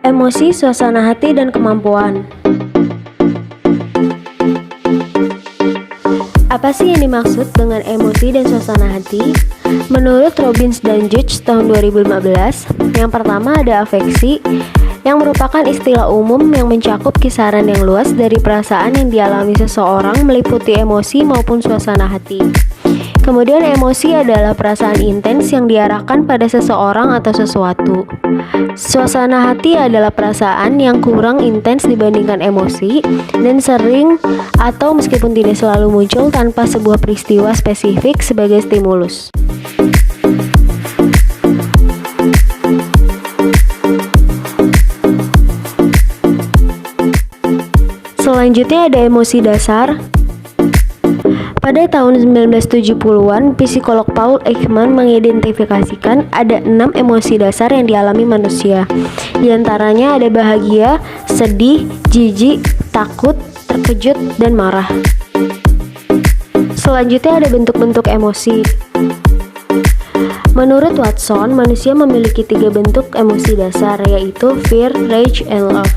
Emosi, suasana hati, dan kemampuan. Apa sih yang dimaksud dengan emosi dan suasana hati? Menurut Robbins dan Judge tahun 2015, yang pertama ada afeksi, yang merupakan istilah umum yang mencakup kisaran yang luas dari perasaan yang dialami seseorang meliputi emosi maupun suasana hati. Kemudian emosi adalah perasaan intens yang diarahkan pada seseorang atau sesuatu. Suasana hati adalah perasaan yang kurang intens dibandingkan emosi dan sering atau meskipun tidak selalu muncul tanpa sebuah peristiwa spesifik sebagai stimulus. Selanjutnya ada emosi dasar. Pada tahun 1970-an, psikolog Paul Ekman mengidentifikasikan ada 6 emosi dasar yang dialami manusia. Di antaranya ada bahagia, sedih, jijik, takut, terkejut, dan marah. Selanjutnya ada bentuk-bentuk emosi. Menurut Watson, manusia memiliki 3 bentuk emosi dasar, yaitu fear, rage, and love.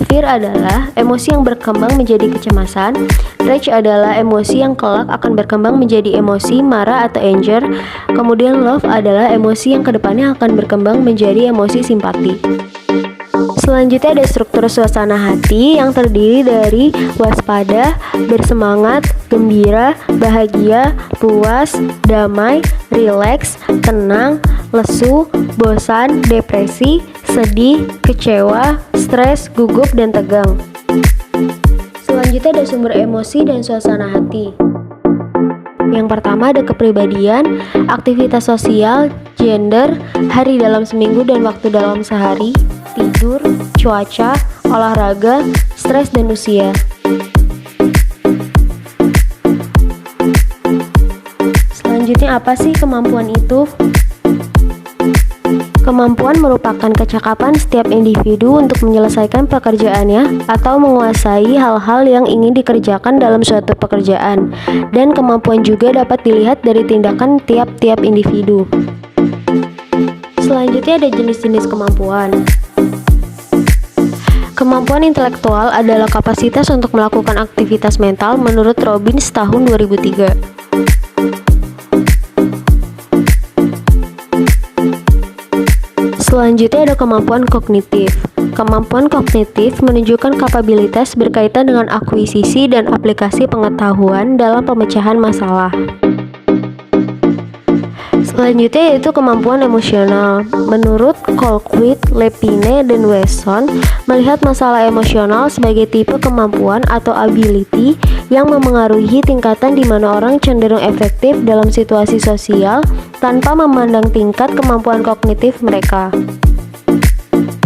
Fear adalah emosi yang berkembang menjadi kecemasan. Rage adalah emosi yang kelak akan berkembang menjadi emosi marah atau anger. Kemudian love adalah emosi yang kedepannya akan berkembang menjadi emosi simpati. Selanjutnya ada struktur suasana hati yang terdiri dari waspada, bersemangat, gembira, bahagia, puas, damai, rileks, tenang, lesu, bosan, depresi, sedih, kecewa, stres, gugup, dan tegang. Selanjutnya ada sumber emosi dan suasana hati. Yang pertama ada kepribadian, aktivitas sosial, gender, hari dalam seminggu dan waktu dalam sehari, tidur, cuaca, olahraga, stres, dan usia. Selanjutnya apa sih kemampuan itu? Kemampuan merupakan kecakapan setiap individu untuk menyelesaikan pekerjaannya atau menguasai hal-hal yang ingin dikerjakan dalam suatu pekerjaan, dan kemampuan juga dapat dilihat dari tindakan tiap-tiap individu. Selanjutnya ada jenis-jenis kemampuan. Kemampuan intelektual adalah kapasitas untuk melakukan aktivitas mental menurut Robbins tahun 2003. Selanjutnya ada kemampuan kognitif. Kemampuan kognitif menunjukkan kapabilitas berkaitan dengan akuisisi dan aplikasi pengetahuan dalam pemecahan masalah. Selanjutnya yaitu kemampuan emosional. Menurut Colquitt, Lepine, dan Wesson, melihat masalah emosional sebagai tipe kemampuan atau ability yang memengaruhi tingkatan di mana orang cenderung efektif dalam situasi sosial tanpa memandang tingkat kemampuan kognitif mereka.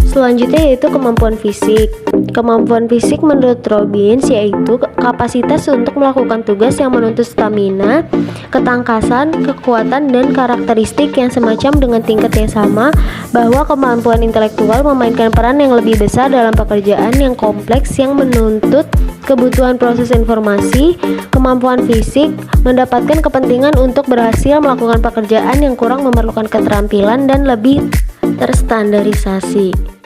Selanjutnya yaitu kemampuan fisik. Kemampuan fisik menurut Robbins yaitu kapasitas untuk melakukan tugas yang menuntut stamina, ketangkasan, kekuatan, dan karakteristik yang semacam dengan tingkat yang sama, bahwa kemampuan intelektual memainkan peran yang lebih besar dalam pekerjaan yang kompleks yang menuntut kebutuhan proses informasi. Kemampuan fisik mendapatkan kepentingan untuk berhasil melakukan pekerjaan yang kurang memerlukan keterampilan dan lebih terstandarisasi.